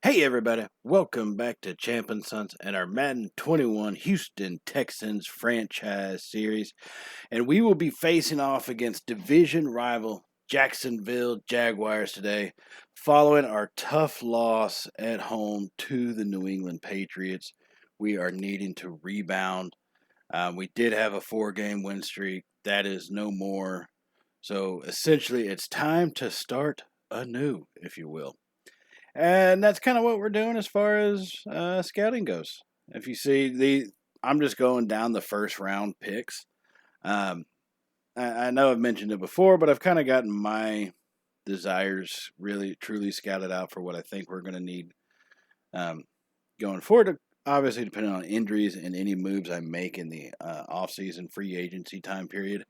Hey everybody, welcome back to Champ and Sons and our Madden 21 Houston Texans franchise series. And we will be facing off against division rival Jacksonville Jaguars today, following our tough loss at home to the New England Patriots. We are needing to rebound. We did have a 4-game win streak. That is no more. So essentially, it's time to start anew, if you will. And that's kind of what we're doing as far as scouting goes. If you see I'm just going down the first round picks. I know I've mentioned it before, but I've kind of gotten my desires really truly scouted out for what I think we're going to need going forward. Obviously, depending on injuries and any moves I make in the offseason free agency time period.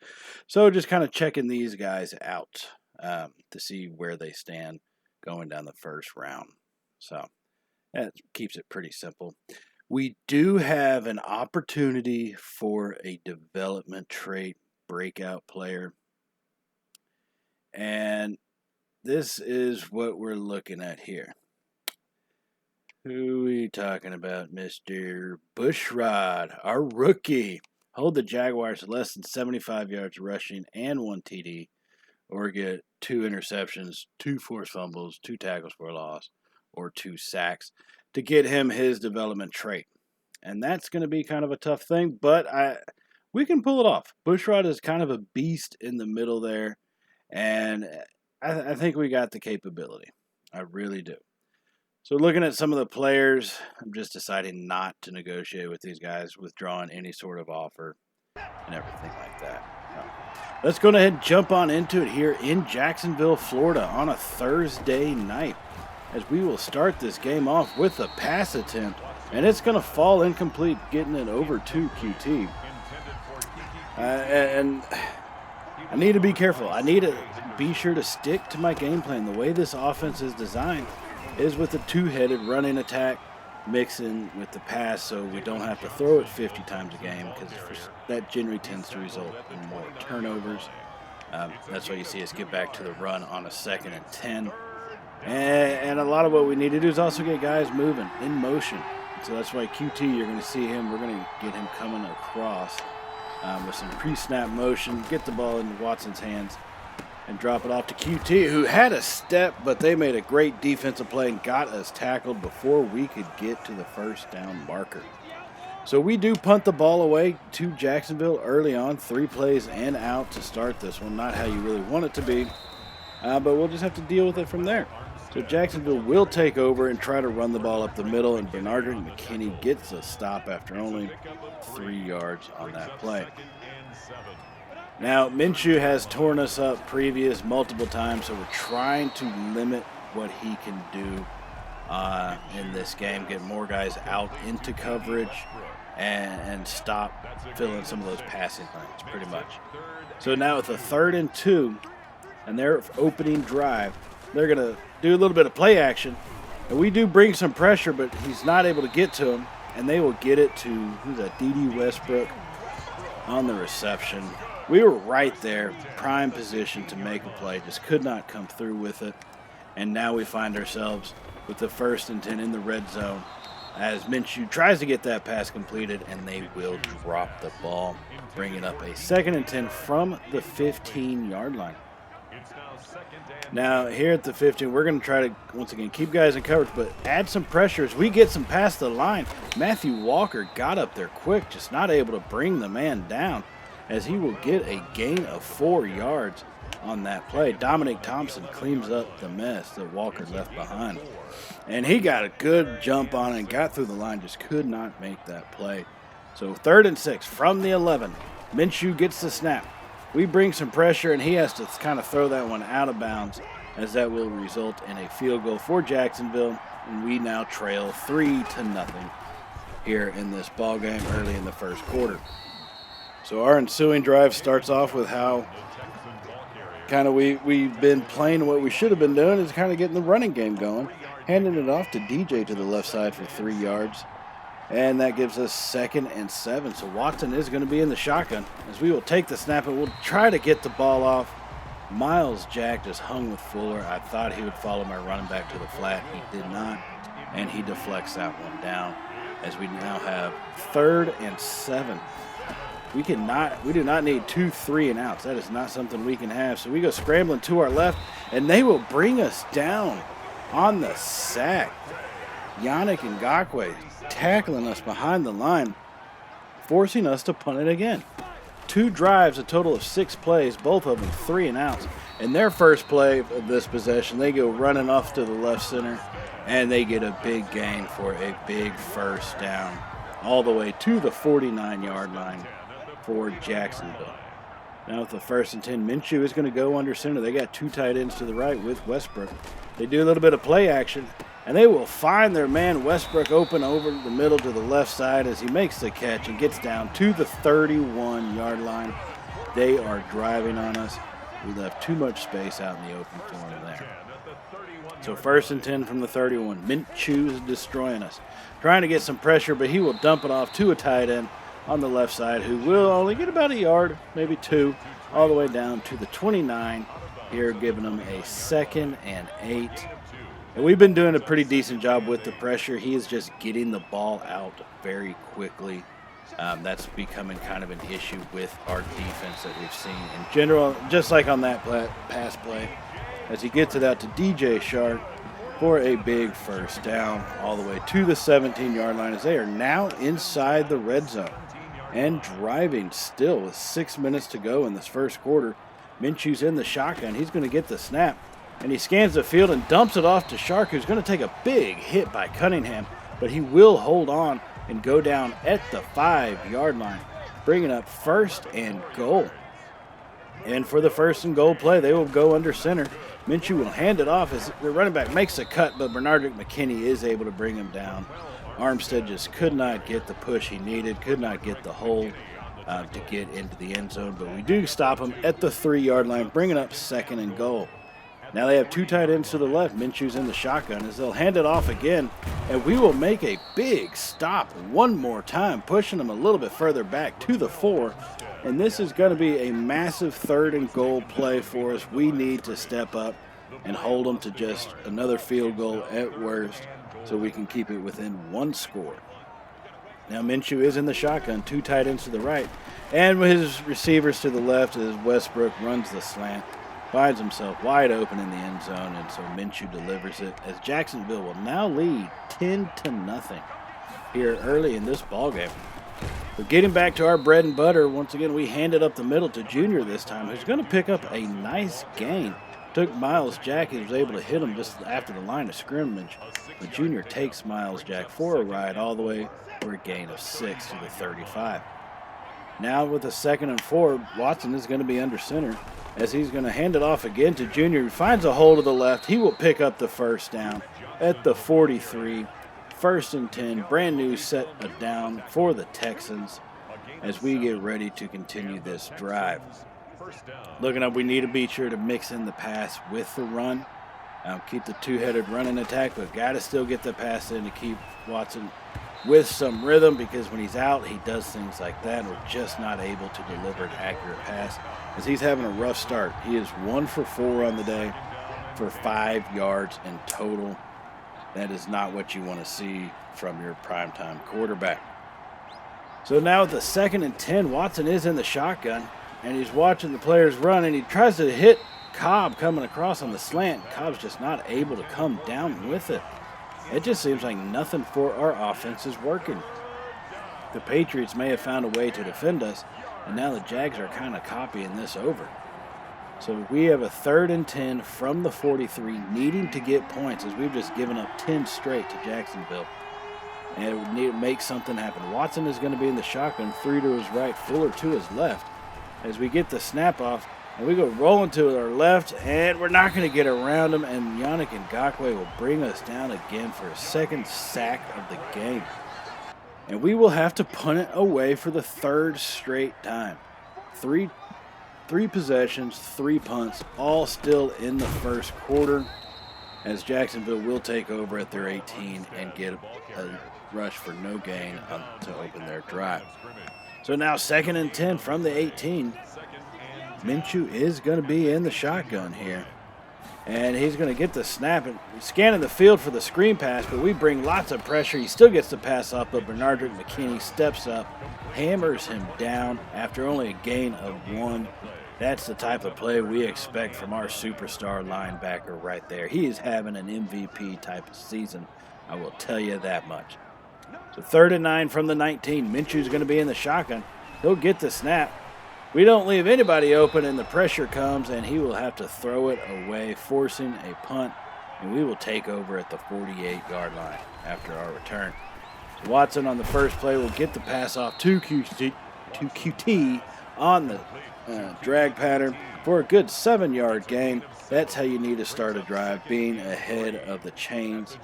So just kind of checking these guys out to see where they stand going down the first round. So that keeps it pretty simple. We do have an opportunity for a development trait breakout player. And this is what we're looking at here. Who are we talking about? Mr. Bushrod, our rookie. Hold the Jaguars to less than 75 yards rushing and 1 TD. Or get 2 interceptions, 2 forced fumbles, 2 tackles for a loss, or 2 sacks to get him his development trait. And that's going to be kind of a tough thing, but we can pull it off. Bushrod is kind of a beast in the middle there, and I think we got the capability. I really do. So looking at some of the players, I'm just deciding not to negotiate with these guys, withdrawing any sort of offer and everything like that. Let's go ahead and jump on into it here in Jacksonville, Florida on a Thursday night, as we will start this game off with a pass attempt, and it's going to fall incomplete, getting it over to QT. And I need to be careful. I need to be sure to stick to my game plan. The way this offense is designed is with a two-headed running attack, mixing with the pass so we don't have to throw it 50 times a game, because that generally tends to result in more turnovers. That's why you see us get back to the run on a 2nd and 10. And a lot of what we need to do is also get guys moving in motion. So that's why QT, you're going to see him. We're going to get him coming across with some pre-snap motion, get the ball in Watson's hands, and drop it off to QT, who had a step, but they made a great defensive play and got us tackled before we could get to the first down marker. So we do punt the ball away to Jacksonville early on, 3 plays and out to start this one. Not how you really want it to be, but we'll just have to deal with it from there. So Jacksonville will take over and try to run the ball up the middle, and Bernard McKinney gets a stop after only 3 yards on that play. Now, Minshew has torn us up multiple times, so we're trying to limit what he can do in this game, get more guys out into coverage, and stop filling some of those passing lanes, pretty much. So now with a 3rd and 2, and their opening drive, they're going to do a little bit of play action, and we do bring some pressure, but he's not able to get to him, and they will get it to, who's that, D.D. Westbrook on the reception. We were right there, prime position to make a play, just could not come through with it. And now we find ourselves with the 1st and 10 in the red zone as Minshew tries to get that pass completed, and they will drop the ball, bringing up a 2nd and 10 from the 15-yard line. Now, here at the 15, we're going to try to, once again, keep guys in coverage, but add some pressure as we get some past the line. Matthew Walker got up there quick, just not able to bring the man down, as he will get a gain of 4 yards on that play. Dominic Thompson cleans up the mess that Walker left behind. And he got a good jump on it and got through the line, just could not make that play. So 3rd and 6 from the 11. Minshew gets the snap. We bring some pressure, and he has to kind of throw that one out of bounds, as that will result in a field goal for Jacksonville. And we now trail 3-0 here in this ball game early in the first quarter. So our ensuing drive starts off with how kind of we've been playing what we should have been doing, is kind of getting the running game going, handing it off to DJ to the left side for 3 yards. And that gives us 2nd and 7. So Watson is going to be in the shotgun, as we will take the snap and we'll try to get the ball off. Miles Jack just hung with Fuller. I thought he would follow my running back to the flat. He did not. and he deflects that one down as we now have 3rd and 7. We do not need 2 3-and-outs. That is not something we can have. So we go scrambling to our left, and they will bring us down on the sack. Yannick Ngakoue tackling us behind the line, forcing us to punt it again. 2 drives, a total of 6 plays, both of them 3-and-outs. In their first play of this possession, they go running off to the left center, and they get a big gain for a big first down all the way to the 49-yard line for Jacksonville. Now with the 1st and 10, Minshew is going to go under center. They got 2 tight ends to the right with Westbrook. They do a little bit of play action, and they will find their man Westbrook open over the middle to the left side as he makes the catch and gets down to the 31-yard line. They are driving on us. We left too much space out in the open for him there. So 1st and 10 from the 31. Minshew is destroying us. Trying to get some pressure, but he will dump it off to a tight end on the left side who will only get about a yard, maybe 2, all the way down to the 29 here, giving them a 2nd and 8. And we've been doing a pretty decent job with the pressure. He is just getting the ball out very quickly. That's becoming kind of an issue with our defense that we've seen in general, just like on that pass play, as he gets it out to DJ Shark for a big first down all the way to the 17-yard line as they are now inside the red zone and driving still with 6 minutes to go in this first quarter. Minshew's in the shotgun. He's going to get the snap, and he scans the field and dumps it off to Shark, who's going to take a big hit by Cunningham, but he will hold on and go down at the 5-yard line, bringing up 1st and goal. And for the 1st and goal play, they will go under center. Minshew will hand it off as the running back makes a cut, but Bernardrick McKinney is able to bring him down. Armstead just could not get the push he needed, could not get the hold to get into the end zone, but we do stop him at the 3-yard line, bringing up 2nd and goal. Now they have 2 tight ends to the left. Minshew's in the shotgun as they'll hand it off again, and we will make a big stop one more time, pushing them a little bit further back to the 4. And this is going to be a massive 3rd and goal play for us. We need to step up and hold them to just another field goal at worst so we can keep it within 1 score. Now Minshew is in the shotgun, 2 tight ends to the right, and with his receivers to the left as Westbrook runs the slant. Finds himself wide open in the end zone, and so Minshew delivers it as Jacksonville will now lead 10-0 here early in this ballgame. But getting back to our bread and butter, once again we hand it up the middle to Junior this time, who's going to pick up a nice gain. Took Miles Jack, he was able to hit him just after the line of scrimmage, but Junior takes Miles Jack for a ride all the way for a gain of 6 to the 35. Now with a 2nd and 4, Watson is going to be under center as he's going to hand it off again to Junior, who finds a hole to the left. He will pick up the first down at the 43. 1st and 10, brand new set of down for the Texans as we get ready to continue this drive. Looking up, we need to be sure to mix in the pass with the run. Keep the 2-headed running attack, but got to still get the pass in to keep Watson with some rhythm, because when he's out, he does things like that. We're just not able to deliver an accurate pass as he's having a rough start. He is 1 for 4 on the day for 5 yards in total. That is not what you want to see from your primetime quarterback. So now with the 2nd and 10, Watson is in the shotgun, and he's watching the players run, and he tries to hit Cobb coming across on the slant. Cobb's just not able to come down with it. It just seems like nothing for our offense is working. The Patriots may have found a way to defend us, and now the Jags are kind of copying this over. So we have a 3rd and 10 from the 43, needing to get points as we've just given up 10 straight to Jacksonville. And we need to make something happen. Watson is going to be in the shotgun, 3 to his right, Fuller to his left. As we get the snap off, and we go rolling to our left, and we're not going to get around him, and Yannick Ngakoue will bring us down again for a 2nd sack of the game. And we will have to punt it away for the 3rd straight time. Three possessions, 3 punts, all still in the first quarter, as Jacksonville will take over at their 18 and get a rush for no gain to open their drive. So now 2nd and 10 from the 18. Minshew is going to be in the shotgun here. And he's going to get the snap and scanning the field for the screen pass, but we bring lots of pressure. He still gets the pass off, but Bernardrick McKinney steps up, hammers him down after only a gain of 1. That's the type of play we expect from our superstar linebacker right there. He is having an MVP type of season, I will tell you that much. So 3rd and 9 from the 19. Minshew's going to be in the shotgun. He'll get the snap. We don't leave anybody open, and the pressure comes, and he will have to throw it away, forcing a punt, and we will take over at the 48-yard line after our return. So Watson on the first play will get the pass off to QT on the drag pattern for a good 7-yard gain. That's how you need to start a drive, being ahead of the chains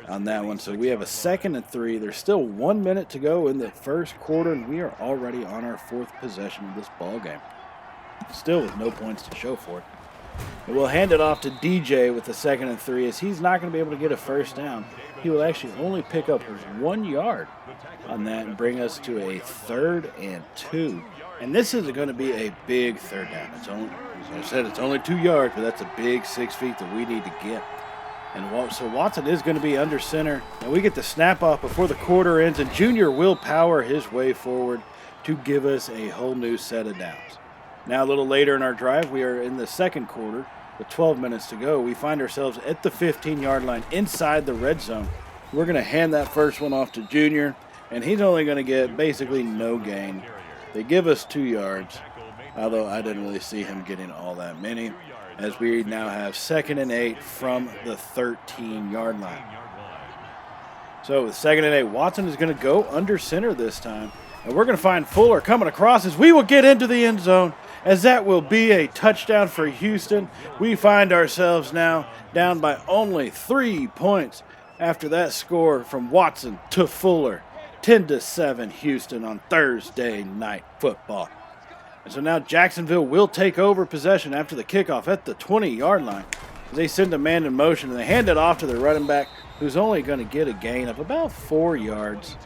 on that one. So we have a 2nd and 3. There's still 1 minute to go in the first quarter, and we are already on our 4th possession of this ball game. Still with no points to show for it. And we'll hand it off to DJ with the 2nd and 3, as he's not going to be able to get a first down. He will actually only pick up 1 yard on that and bring us to a 3rd and 2. And this is going to be a big 3rd down. It's only, as I said, it's only 2 yards, but that's a big 6 feet that we need to get. And so Watson is going to be under center. And we get the snap off before the quarter ends, and Junior will power his way forward to give us a whole new set of downs. Now a little later in our drive, we are in the 2nd quarter with 12 minutes to go. We find ourselves at the 15-yard line inside the red zone. We're going to hand that first one off to Junior, and he's only going to get basically no gain. They give us 2 yards, although I didn't really see him getting all that many, as we now have 2nd and 8 from the 13-yard line. So with 2nd and 8, Watson is going to go under center this time, and we're going to find Fuller coming across as we will get into the end zone, as that will be a touchdown for Houston. We find ourselves now down by only 3 points after that score from Watson to Fuller. 10-7 Houston on Thursday Night Football. And so now Jacksonville will take over possession after the kickoff at the 20-yard line. They send a man in motion, and they hand it off to the running back, who's only going to get a gain of about 4 yards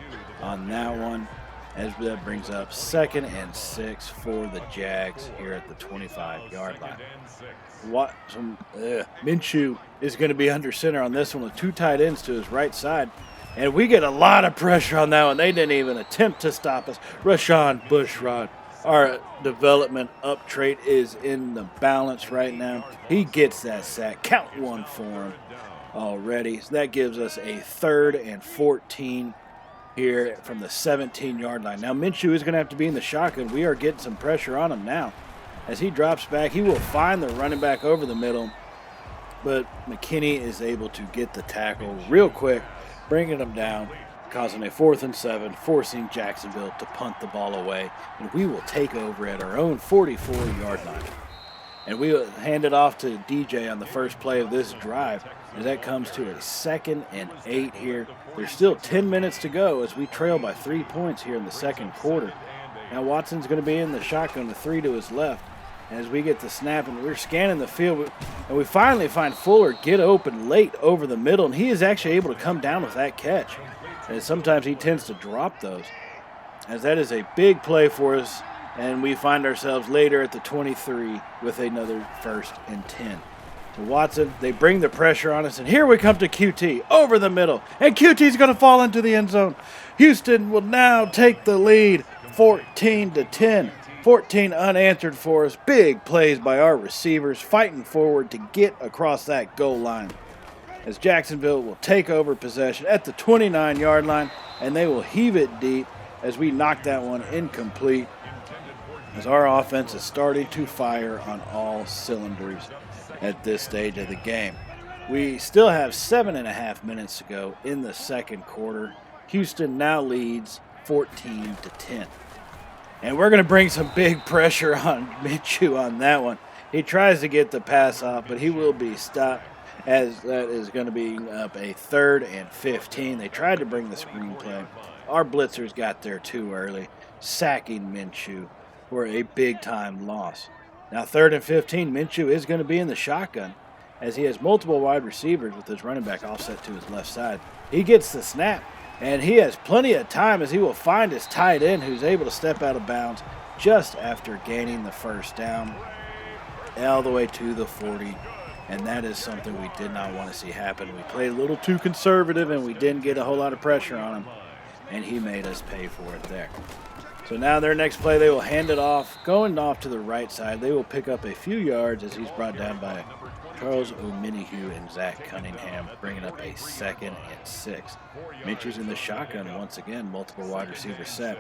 on that one, as that brings up 2nd and 6 for the Jags here at the 25-yard line. Minshew is going to be under center on this one with 2 tight ends to his right side. And we get a lot of pressure on that one. They didn't even attempt to stop us. Rashawn Bushrod, our development up trait, is in the balance right now. He gets that sack. Count 1 for him already. So that gives us a 3rd and 14 here from the 17-yard line. Now Minshew is going to have to be in the shotgun. We are getting some pressure on him now. As he drops back, he will find the running back over the middle. But McKinney is able to get the tackle real quick, bringing him down, causing a 4th and 7, forcing Jacksonville to punt the ball away. And we will take over at our own 44-yard line. And we will hand it off to DJ on the first play of this drive, as that comes to a 2nd and 8 here. There's still 10 minutes to go as we trail by 3 points here in the 2nd quarter. Now Watson's going to be in the shotgun with 3 to his left. As we get the snap, and we're scanning the field, and we finally find Fuller get open late over the middle, and he is actually able to come down with that catch. And sometimes he tends to drop those, as that is a big play for us, and we find ourselves later at the 23 with another 1st and 10. So Watson, they bring the pressure on us, and here we come to QT over the middle, and QT's going to fall into the end zone. Houston will now take the lead, 14-10. 14 unanswered for us. Big plays by our receivers, fighting forward to get across that goal line. As Jacksonville will take over possession at the 29-yard line, and they will heave it deep as we knock that one incomplete, as our offense is starting to fire on all cylinders at this stage of the game. We still have 7.5 minutes to go in the 2nd quarter. Houston now leads 14-10. And we're going to bring some big pressure on Minshew on that one. He tries to get the pass off, but he will be stopped, as that is going to be up a 3rd and 15. They tried to bring the screen play. Our blitzers got there too early, sacking Minshew for a big-time loss. Now 3rd and 15, Minshew is going to be in the shotgun, as he has multiple wide receivers with his running back offset to his left side. He gets the snap. And he has plenty of time, as he will find his tight end, who's able to step out of bounds just after gaining the first down all the way to the 40. And that is something we did not want to see happen. We played a little too conservative, and we didn't get a whole lot of pressure on him, and he made us pay for it there. So now their next play, they will hand it off, going off to the right side. They will pick up a few yards as he's brought down by Charles O'Minihue and Zach Cunningham, bringing up a 2nd and 6. Mitchell's in the shotgun once again, multiple wide receiver set.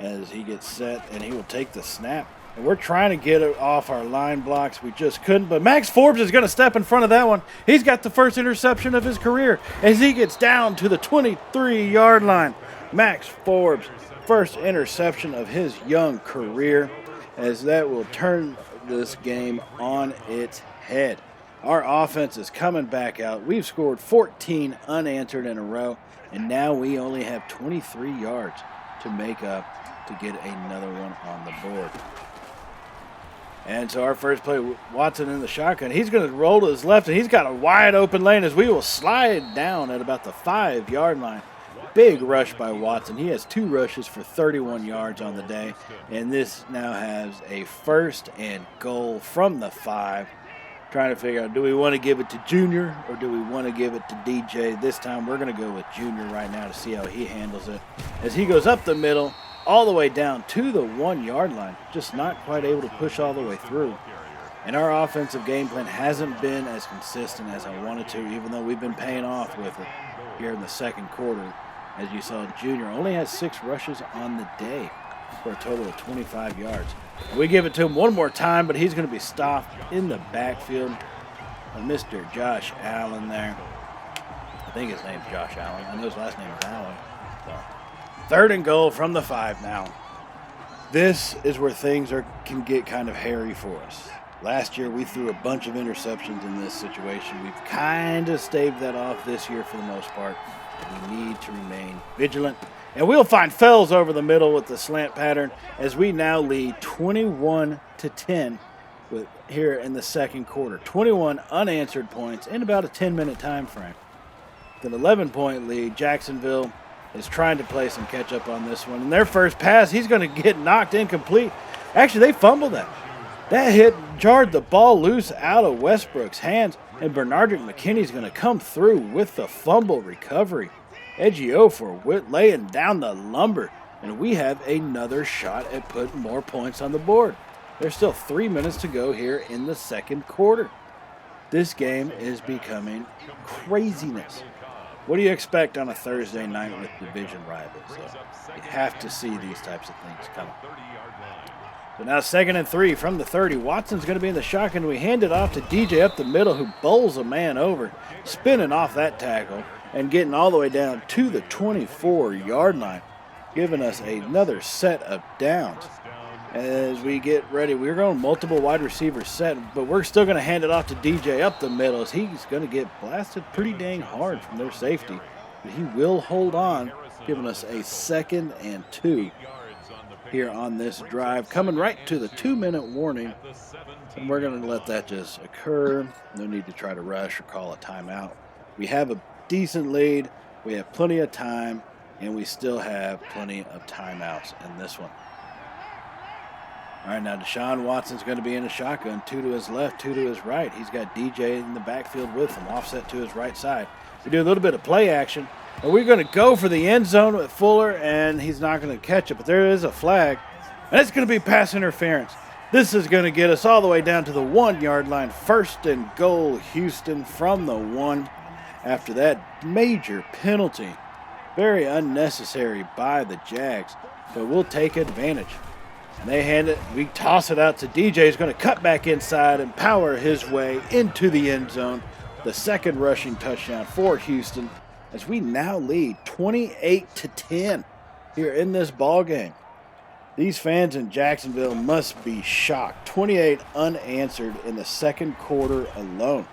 As he gets set, and he will take the snap. And we're trying to get it off our line blocks. We just couldn't. But Max Forbes is going to step in front of that one. He's got the first interception of his career as he gets down to the 23-yard line. Max Forbes, first interception of his young career, as that will turn this game on its head. Our offense is coming back out. We've scored 14 unanswered in a row, and now we only have 23 yards to make up to get another one on the board. And so our first play, Watson in the shotgun. He's going to roll to his left, and he's got a wide open lane as we will slide down at about the 5-yard line. Big rush by Watson. He has 2 rushes for 31 yards on the day, and this now has a 1st and goal from the 5. Trying to figure out, do we want to give it to Junior or do we want to give it to DJ? This time we're going to go with Junior right now to see how he handles it. As he goes up the middle, all the way down to the 1-yard line, just not quite able to push all the way through. And our offensive game plan hasn't been as consistent as I wanted to, even though we've been paying off with it here in the second quarter. As you saw, Junior only has 6 rushes on the day for a total of 25 yards. We give it to him one more time, but he's going to be stopped in the backfield by Mr. Josh Allen there. I think his name's Josh Allen. I know his last name is Allen. So, 3rd and goal from the 5 now. This is where things can get kind of hairy for us. Last year, we threw a bunch of interceptions in this situation. We've kind of staved that off this year for the most part. We need to remain vigilant. And we'll find Fells over the middle with the slant pattern as we now lead 21-10 here in the second quarter. 21 unanswered points in about a 10-minute time frame. With an 11-point lead, Jacksonville is trying to play some catch-up on this one. And their first pass, he's going to get knocked incomplete. Actually, they fumbled that. That hit jarred the ball loose out of Westbrook's hands, and Bernardrick McKinney's going to come through with the fumble recovery. Ejiofor laying down the lumber, and we have another shot at putting more points on the board. There's still 3 minutes to go here in the second quarter. This game is becoming craziness. What do you expect on a Thursday night with division rivals? You have to see these types of things coming. So now 2nd and 3 from the 30. Watson's going to be in the shotgun. We hand it off to DJ up the middle, who bowls a man over, spinning off that tackle and getting all the way down to the 24-yard line, giving us another set of downs. As we get ready, we're going multiple wide receivers set, but we're still going to hand it off to DJ up the middle as he's going to get blasted pretty dang hard from their safety. But he will hold on, giving us a 2nd and 2 here on this drive, coming right to the 2-minute warning. And we're going to let that just occur. No need to try to rush or call a timeout. We have a decent lead, we have plenty of time, and we still have plenty of timeouts in this one. All right, now Deshaun Watson's going to be in a shotgun, 2 to his left, 2 to his right. He's got DJ in the backfield with him, offset to his right side. We do a little bit of play action, and we're going to go for the end zone with Fuller, and he's not going to catch it, but there is a flag, and it's going to be pass interference. This is going to get us all the way down to the 1-yard line. 1st and goal, Houston from the 1. After that major penalty, very unnecessary by the Jags, but we'll take advantage. And they hand it, we toss it out to DJ. He's going to cut back inside and power his way into the end zone. The 2nd rushing touchdown for Houston, as we now lead 28-10 here in this ball game. These fans in Jacksonville must be shocked. 28 unanswered in the second quarter alone.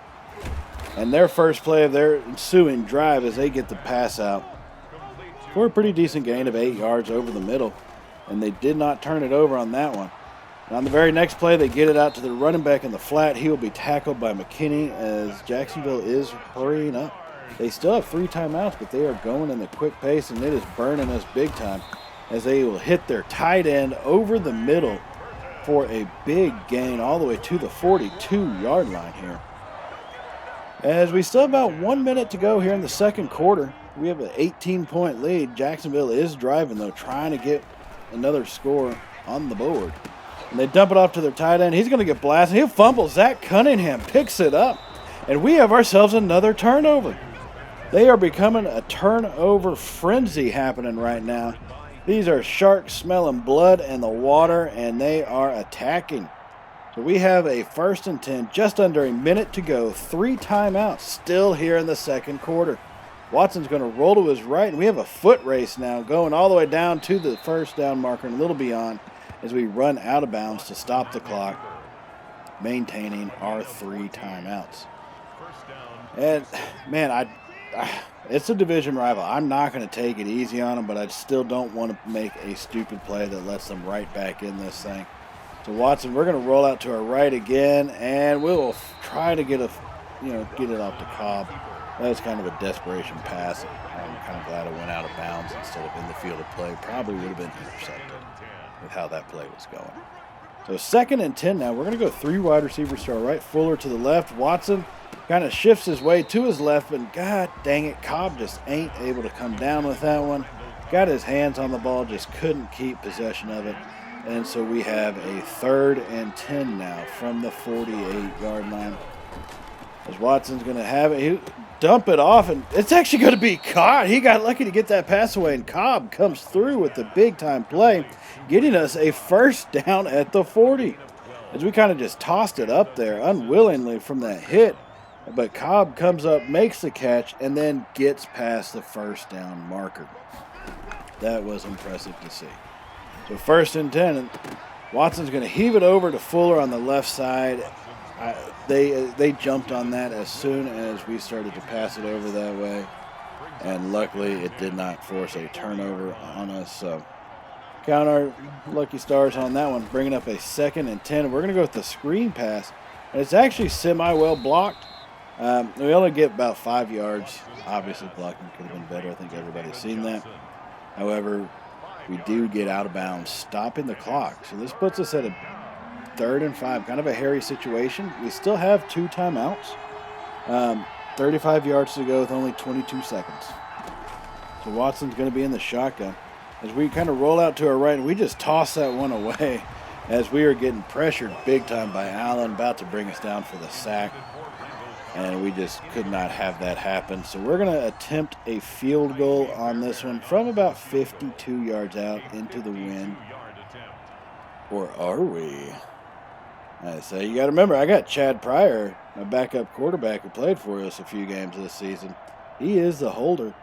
And their first play of their ensuing drive as they get the pass out for a pretty decent gain of 8 yards over the middle. And they did not turn it over on that one. And on the very next play, they get it out to the running back in the flat. He will be tackled by McKinney as Jacksonville is hurrying up. They still have 3 timeouts, but they are going in the quick pace, and it is burning us big time as they will hit their tight end over the middle for a big gain all the way to the 42-yard line here. As we still have about 1 minute to go here in the second quarter, we have an 18-point lead. Jacksonville is driving, though, trying to get another score on the board. And they dump it off to their tight end. He's going to get blasted. He'll fumble. Zach Cunningham picks it up. And we have ourselves another turnover. They are becoming a turnover frenzy happening right now. These are sharks smelling blood in the water, and they are attacking. So we have a 1st and 10, just under a minute to go. 3 timeouts still here in the second quarter. Watson's going to roll to his right, and we have a foot race now going all the way down to the first down marker and a little beyond as we run out of bounds to stop the clock, maintaining our 3 timeouts. And, man, it's a division rival. I'm not going to take it easy on them, but I still don't want to make a stupid play that lets them right back in this thing. So Watson, we're going to roll out to our right again, and we'll try to get it off to Cobb. That was kind of a desperation pass. I'm kind of glad it went out of bounds instead of in the field of play. Probably would have been intercepted with how that play was going. So 2nd and 10 now. We're going to go 3 wide receivers to our right. Fuller to the left. Watson kind of shifts his way to his left, but god dang it, Cobb just ain't able to come down with that one. Got his hands on the ball, just couldn't keep possession of it. And so we have a 3rd and 10 now from the 48-yard line. As Watson's going to have it, he'll dump it off, and it's actually going to be caught. He got lucky to get that pass away, and Cobb comes through with the big-time play, getting us a 1st down at the 40. As we kind of just tossed it up there unwillingly from that hit, but Cobb comes up, makes the catch, and then gets past the 1st down marker. That was impressive to see. So 1st and 10, and Watson's going to heave it over to Fuller on the left side. They jumped on that as soon as we started to pass it over that way, and luckily it did not force a turnover on us. So count our lucky stars on that one, bringing up a 2nd and 10. We're going to go with the screen pass, and it's actually semi-well blocked. We only get about 5 yards. Obviously, blocking could have been better. I think everybody's seen that. However, we do get out of bounds, stopping the clock. So this puts us at a 3rd and 5, kind of a hairy situation. We still have 2 timeouts. 35 yards to go with only 22 seconds. So Watson's going to be in the shotgun. As we kind of roll out to our right, and we just toss that one away as we are getting pressured big time by Allen, about to bring us down for the sack. And we just could not have that happen. So we're going to attempt a field goal on this one from about 52 yards out into the wind. Or are we? I say, you got to remember, I got Chad Pryor, my backup quarterback who played for us a few games this season. He is the holder.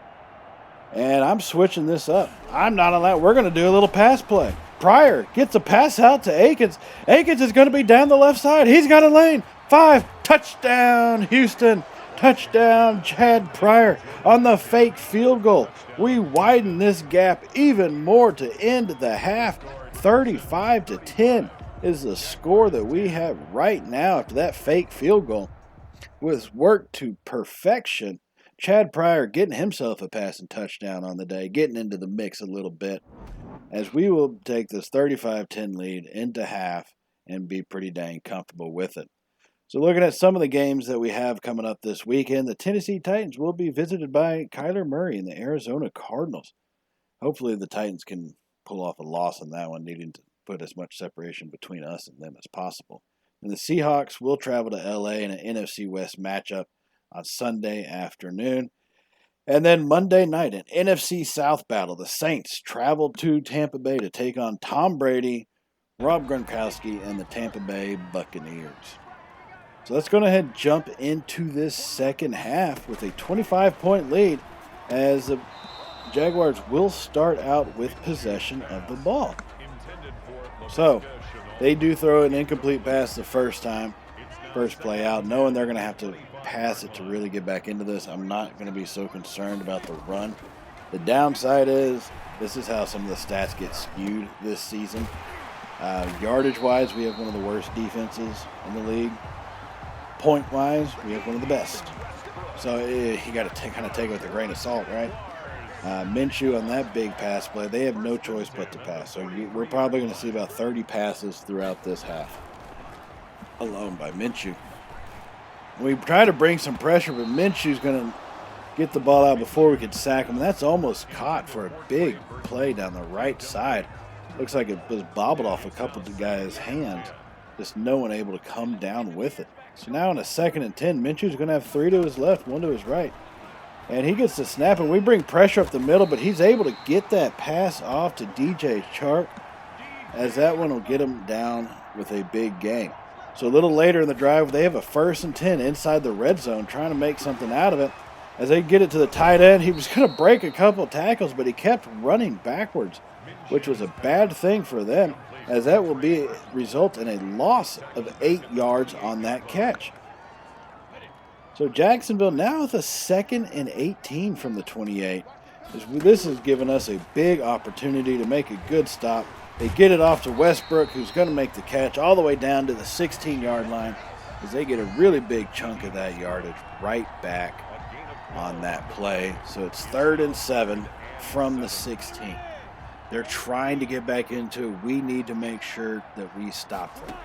And I'm switching this up. I'm not allowed. We're going to do a little pass play. Pryor gets a pass out to Akins. Akins is going to be down the left side. He's got a lane. 5, touchdown, Houston. Touchdown, Chad Pryor on the fake field goal. We widen this gap even more to end the half. 35-10 is the score that we have right now after that fake field goal. Was worked to perfection. Chad Pryor getting himself a passing touchdown on the day, getting into the mix a little bit, as we will take this 35-10 lead into half and be pretty dang comfortable with it. So looking at some of the games that we have coming up this weekend, the Tennessee Titans will be visited by Kyler Murray and the Arizona Cardinals. Hopefully the Titans can pull off a loss in that one, needing to put as much separation between us and them as possible. And the Seahawks will travel to LA in an NFC West matchup on Sunday afternoon. And then Monday night, an NFC South battle. The Saints travel to Tampa Bay to take on Tom Brady, Rob Gronkowski, and the Tampa Bay Buccaneers. So let's go ahead and jump into this second half with a 25-point lead as the Jaguars will start out with possession of the ball. So they do throw an incomplete pass the first play out, knowing they're going to have to pass it to really get back into this. I'm not going to be so concerned about the run. The downside is this is how some of the stats get skewed this season. Yardage-wise, we have one of the worst defenses in the league. Point-wise, we have one of the best. So you got to kind of take it with a grain of salt, right? Minshew on that big pass play, they have no choice but to pass. So we're probably going to see about 30 passes throughout this half alone by Minshew. We try to bring some pressure, but Minshew's going to get the ball out before we could sack him. That's almost caught for a big play down the right side. Looks like it was bobbled off a couple of the guys' hands. Just no one able to come down with it. So now in a 2nd and 10, Minshew's going to have 3 to his left, 1 to his right. And he gets the snap, and we bring pressure up the middle, but he's able to get that pass off to DJ Chark, as that one will get him down with a big gain. So a little later in the drive, they have a 1st and 10 inside the red zone, trying to make something out of it. As they get it to the tight end, he was going to break a couple tackles, but he kept running backwards, which was a bad thing for them, as that will result in a loss of 8 yards on that catch. So Jacksonville now with a 2nd and 18 from the 28. This has given us a big opportunity to make a good stop. They get it off to Westbrook, who's going to make the catch all the way down to the 16-yard line, as they get a really big chunk of that yardage right back on that play. So it's 3rd and 7 from the 16. They're trying to get back into it. We need to make sure that we stop them.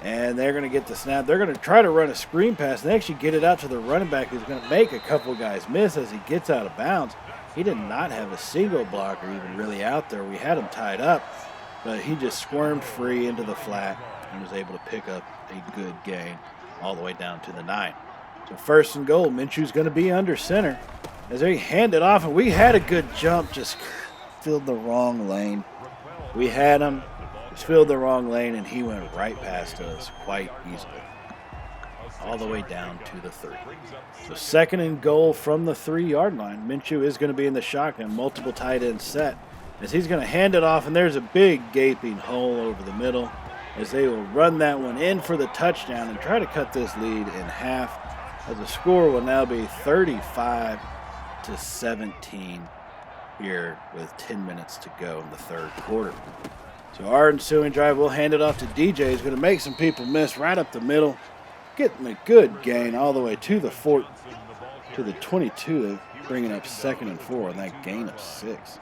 And they're going to get the snap. They're going to try to run a screen pass. They actually get it out to the running back, who's going to make a couple guys miss as he gets out of bounds. He did not have a single blocker even really out there. We had him tied up, but he just squirmed free into the flat and was able to pick up a good gain all the way down to the 9. So 1st and goal, Minshew's going to be under center as they hand it off, and we had a good jump, just filled the wrong lane. We had him, just filled the wrong lane, and he went right past us quite easily, all the way down to the 3. So 2nd and goal from the 3-yard line. Minshew is going to be in the shotgun, multiple tight end set, as he's going to hand it off, and there's a big gaping hole over the middle, as they will run that one in for the touchdown and try to cut this lead in half, as the score will now be 35-17 here with 10 minutes to go in the 3rd quarter. So our ensuing drive, we'll hand it off to DJ. He's going to make some people miss right up the middle, getting a good gain all the way to the 22, bringing up 2nd and 4 on that gain of 6.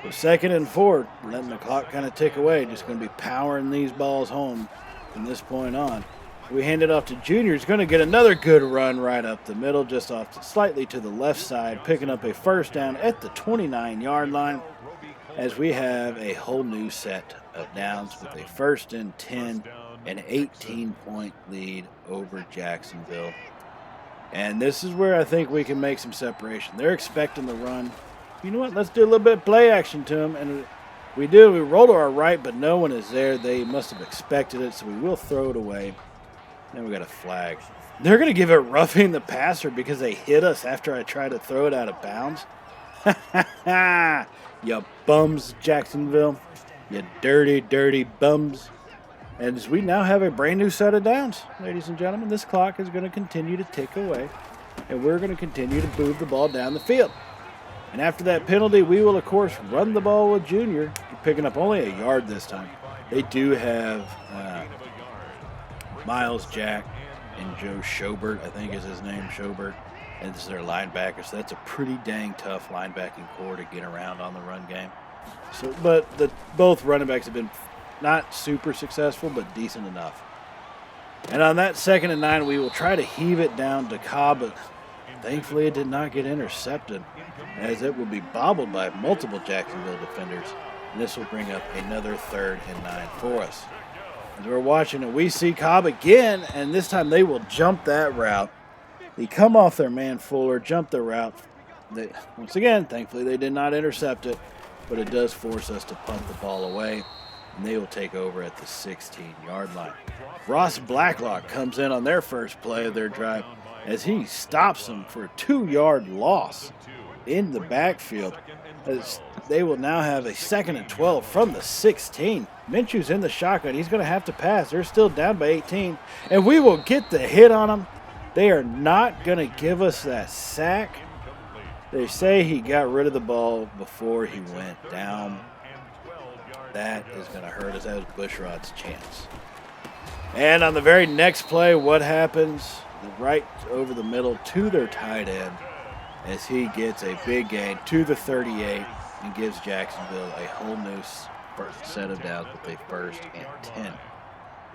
So 2nd and 4, letting the clock kind of tick away, just going to be powering these balls home from this point on. We hand it off to Junior. He's going to get another good run right up the middle, just off slightly to the left side, picking up a 1st down at the 29-yard line, as we have a whole new set of downs with a 1st and 10, an 18-point lead over Jacksonville. And this is where I think we can make some separation. They're expecting the run. You know what? Let's do a little bit of play action to them. And we do. We roll to our right, but no one is there. They must have expected it, so we will throw it away. Then we got a flag. They're going to give it roughing the passer because they hit us after I tried to throw it out of bounds. You bums, Jacksonville. You dirty, dirty bums. And as we now have a brand new set of downs, ladies and gentlemen, this clock is going to continue to tick away, and we're going to continue to move the ball down the field. And after that penalty, we will, of course, run the ball with Junior, picking up only a yard this time. They do have Miles Jack and Joe Schobert, I think is his name, Schobert, and this is their linebacker. So that's a pretty dang tough linebacking core to get around on the run game. So, but both running backs have been not super successful, but decent enough. And on that 2nd and 9, we will try to heave it down to Cobb, but thankfully it did not get intercepted, as it will be bobbled by multiple Jacksonville defenders. And this will bring up another 3rd and 9 for us. As we're watching it, we see Cobb again, and this time they will jump that route. They come off their man Fuller, jump the route. Once again, thankfully they did not intercept it, but it does force us to punt the ball away, and they will take over at the 16-yard line. Ross Blacklock comes in on their first play of their drive as he stops them for a 2-yard loss in the backfield. As they will now have a 2nd and 12 from the 16. Minshew's in the shotgun. He's going to have to pass. They're still down by 18, and we will get the hit on them. They are not going to give us that sack. They say he got rid of the ball before he went down. That is going to hurt us. That was Bushrod's chance. And on the very next play, what happens? Right over the middle to their tight end as he gets a big gain to the 38 and gives Jacksonville a whole new set of downs with a 1st and 10.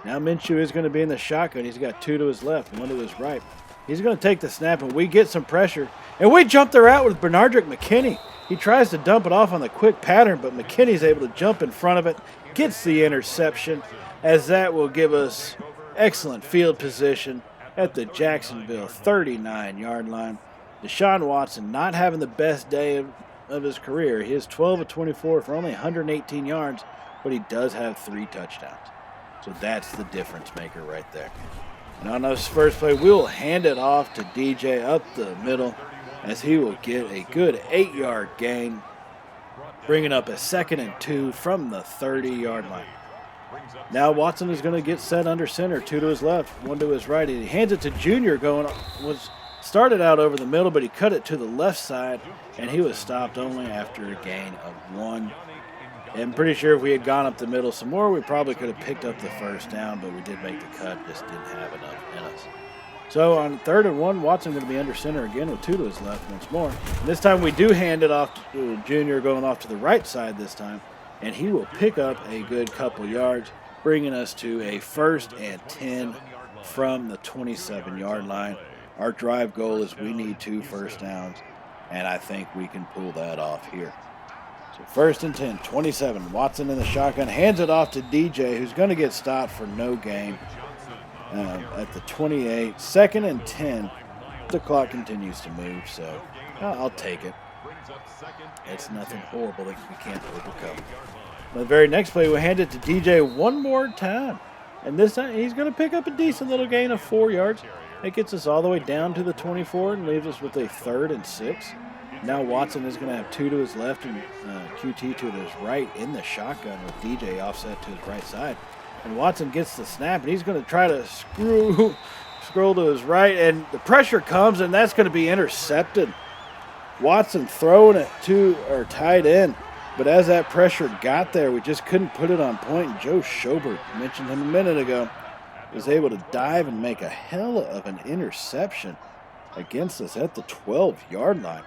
Now Minshew is going to be in the shotgun. He's got 2 to his left, 1 to his right. He's going to take the snap, and we get some pressure. And we jump the route with Bernardrick McKinney. He tries to dump it off on the quick pattern, but McKinney's able to jump in front of it, gets the interception, as that will give us excellent field position at the Jacksonville 39-yard line. Deshaun Watson not having the best day of his career. He is 12 of 24 for only 118 yards, but he does have 3 touchdowns. So that's the difference maker right there. And on this first play, we'll hand it off to DJ up the middle as he will get a good 8-yard gain, bringing up a 2nd and 2 from the 30-yard line. Now Watson is going to get set under center, 2 to his left, 1 to his right. He hands it to Junior, started out over the middle, but he cut it to the left side, and he was stopped only after a gain of 1. I'm pretty sure if we had gone up the middle some more, we probably could have picked up the first down, but we did make the cut, just didn't have enough in us. So on 3rd and 1, Watson going to be under center again with 2 to his left once more. And this time we do hand it off to Junior, going off to the right side this time, and he will pick up a good couple yards, bringing us to a 1st and 10 from the 27-yard line. Our drive goal is we need 2 first downs, and I think we can pull that off here. So 1st and 10, 27. Watson in the shotgun, hands it off to DJ, who's going to get stopped for no gain at the 28. 2nd and 10. The clock continues to move, so I'll take it. It's nothing horrible that we can't overcome. The very next play, we hand it to DJ one more time. And this time, he's going to pick up a decent little gain of 4 yards. That gets us all the way down to the 24 and leaves us with a 3rd and 6. Now Watson is going to have 2 to his left and QT to his right in the shotgun with DJ offset to his right side. And Watson gets the snap, and he's going to try to scroll to his right, and the pressure comes, and that's going to be intercepted. Watson throwing it to our tight end, but as that pressure got there, we just couldn't put it on point. And Joe Schobert, mentioned him a minute ago, was able to dive and make a hell of an interception against us at the 12-yard line.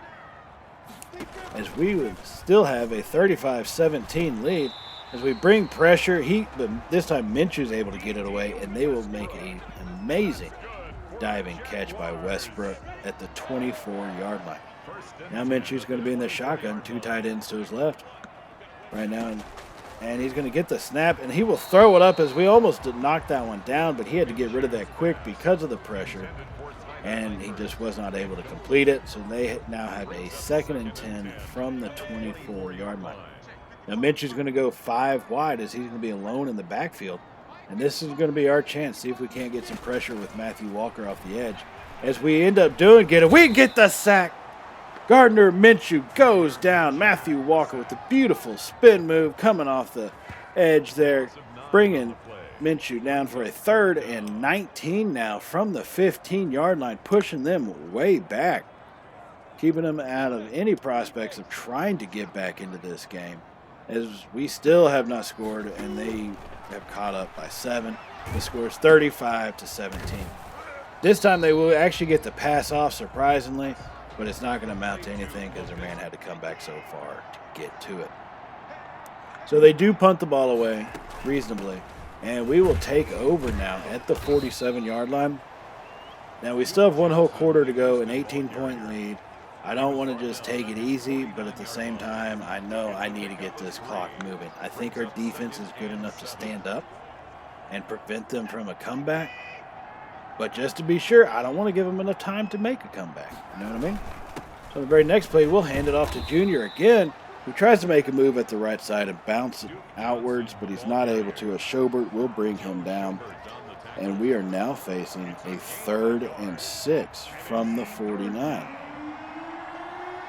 As we would still have a 35-17 lead. As we bring pressure, but this time Minshew's able to get it away, and they will make an amazing diving catch by Westbrook at the 24-yard line. Now Minshew's going to be in the shotgun, 2 tight ends to his left right now, and he's going to get the snap, and he will throw it up as we almost did knock that one down, but he had to get rid of that quick because of the pressure. And he just was not able to complete it. So they now have a 2nd and 10 from the 24-yard line. Now Minshew's going to go 5 wide as he's going to be alone in the backfield. And this is going to be our chance. See if we can't get some pressure with Matthew Walker off the edge. As we end up we get the sack. Gardner Minshew goes down. Matthew Walker with the beautiful spin move coming off the edge there, bringing Minshew down for a 3rd and 19 now from the 15-yard line, pushing them way back, keeping them out of any prospects of trying to get back into this game, as we still have not scored, and they have caught up by 7. The score is 35-17. This time they will actually get the pass off, surprisingly, but it's not going to amount to anything because their man had to come back so far to get to it. So they do punt the ball away reasonably. And we will take over now at the 47-yard line. Now, we still have 1 whole quarter to go, an 18-point lead. I don't want to just take it easy, but at the same time, I know I need to get this clock moving. I think our defense is good enough to stand up and prevent them from a comeback. But just to be sure, I don't want to give them enough time to make a comeback. You know what I mean? So the very next play, we'll hand it off to Junior again, who tries to make a move at the right side and bounce it outwards, but he's not able to. A Schobert will bring him down. And we are now facing a 3rd and 6 from the 49.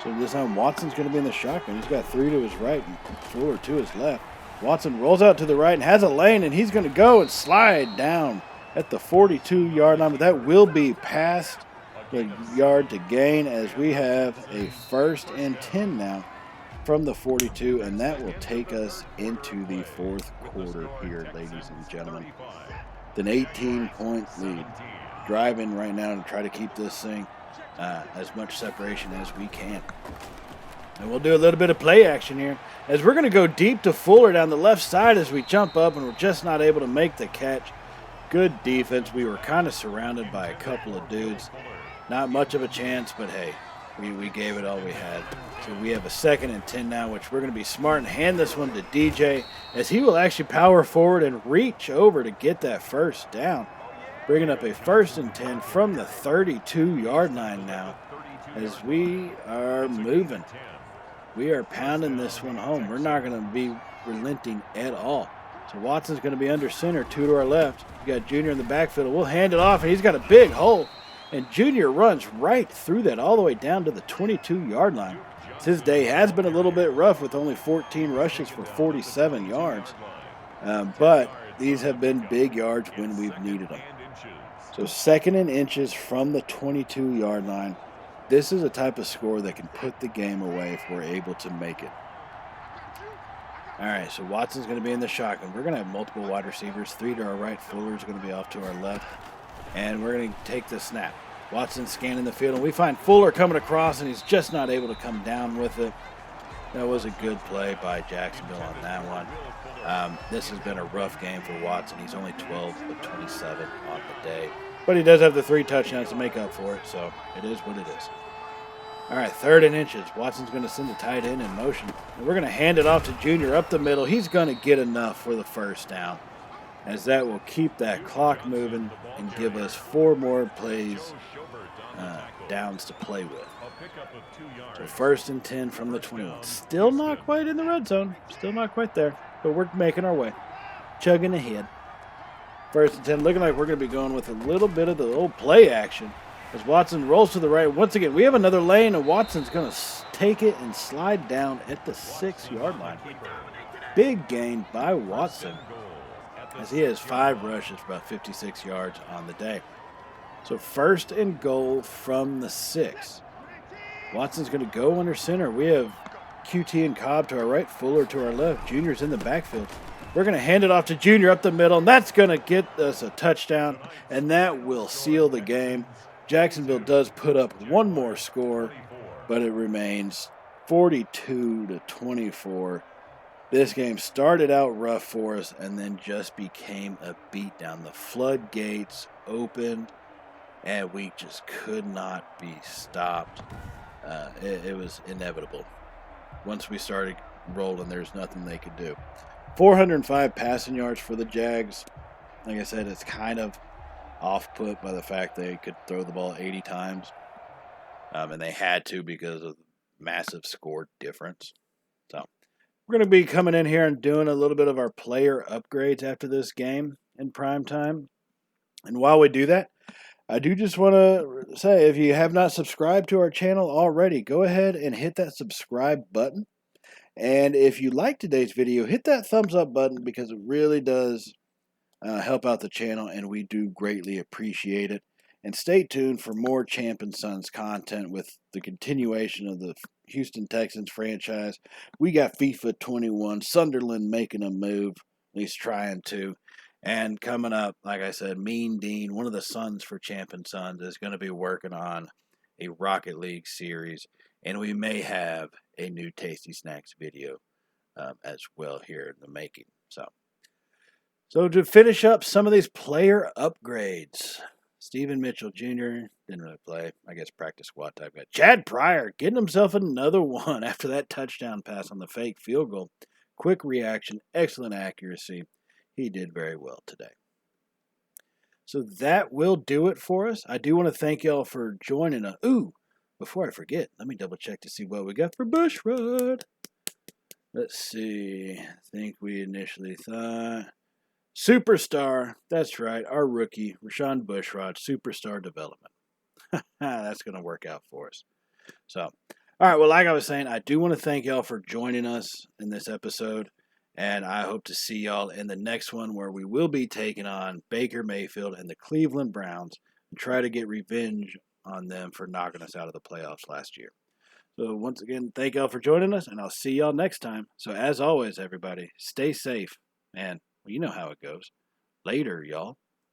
So this time Watson's going to be in the shotgun. He's got 3 to his right and 4 to his left. Watson rolls out to the right and has a lane, and he's going to go and slide down at the 42-yard line. But that will be past the yard to gain, as we have a 1st and 10 now from the 42, and that will take us into the 4th quarter here, ladies and gentlemen. An 18-point lead. Driving right now to try to keep this thing as much separation as we can. And we'll do a little bit of play action here, as we're going to go deep to Fuller down the left side as we jump up, and we're just not able to make the catch. Good defense. We were kind of surrounded by a couple of dudes. Not much of a chance, but hey, we gave it all we had. So we have a 2nd and 10 now, which we're going to be smart and hand this one to DJ, as he will actually power forward and reach over to get that first down. Bringing up a 1st and 10 from the 32-yard line now, as we are moving. We are pounding this one home. We're not going to be relenting at all. So Watson's going to be under center, 2 to our left. We got Junior in the backfield. We'll hand it off, and he's got a big hole. And Junior runs right through that all the way down to the 22-yard line. His day has been a little bit rough with only 14 rushes for 47 yards. But these have been big yards when we've needed them. So 2nd and inches from the 22-yard line. This is a type of score that can put the game away if we're able to make it. All right, so Watson's going to be in the shotgun. We're going to have multiple wide receivers, 3 to our right. Fuller's going to be off to our left. And we're going to take the snap. Watson's scanning the field, and we find Fuller coming across, and he's just not able to come down with it. That was a good play by Jacksonville on that one. This has been a rough game for Watson. He's only 12 of 27 on the day. But he does have the 3 touchdowns to make up for it, so it is what it is. All right, 3rd and inches. Watson's going to send the tight end in motion. And we're going to hand it off to Junior up the middle. He's going to get enough for the first down, as that will keep that clock moving and give us 4 more plays, downs to play with. So 1st and 10 from the 21. Still not quite in the red zone. Still not quite there, but we're making our way. Chugging ahead. 1st and 10, looking like we're going to be going with a little bit of the old play action. As Watson rolls to the right. Once again, we have another lane, and Watson's going to take it and slide down at the 6-yard line. Big gain by Watson, as he has 5 rushes for about 56 yards on the day. So 1st and goal from the 6. Watson's going to go under center. We have QT and Cobb to our right, Fuller to our left. Junior's in the backfield. We're going to hand it off to Junior up the middle, and that's going to get us a touchdown, and that will seal the game. Jacksonville does put up 1 more score, but it remains 42-24. This game started out rough for us and then just became a beatdown. The floodgates opened, and we just could not be stopped. It was inevitable. Once we started rolling, there's nothing they could do. 405 passing yards for the Jags. Like I said, it's kind of off-put by the fact they could throw the ball 80 times. And they had to because of massive score difference. So we're going to be coming in here and doing a little bit of our player upgrades after this game in prime time. And while we do that, I do just want to say, if you have not subscribed to our channel already, go ahead and hit that subscribe button. And if you like today's video, hit that thumbs up button, because it really does help out the channel, and we do greatly appreciate it. And stay tuned for more Champ and Sons content with the continuation of the Houston Texans franchise. We got FIFA 21, Sunderland making a move, at least trying to. And coming up, like I said, Mean Dean, one of the sons for Champ and Sons, is going to be working on a Rocket League series. And we may have a new Tasty Snacks video as well here in the making. So to finish up some of these player upgrades, Stephen Mitchell Jr. didn't really play. I guess practice squad type guy. Chad Pryor getting himself another one after that touchdown pass on the fake field goal. Quick reaction, excellent accuracy. He did very well today. So that will do it for us. I do want to thank y'all for joining us. Ooh, before I forget, let me double check to see what we got for Bushrod. Let's see. I think we initially thought Superstar. That's right. Our rookie, Rashawn Bushrod, Superstar Development. That's going to work out for us. So, all right. Well, like I was saying, I do want to thank y'all for joining us in this episode. And I hope to see y'all in the next one, where we will be taking on Baker Mayfield and the Cleveland Browns and try to get revenge on them for knocking us out of the playoffs last year. So once again, thank y'all for joining us, and I'll see y'all next time. So as always, everybody, stay safe, and you know how it goes. Later, y'all.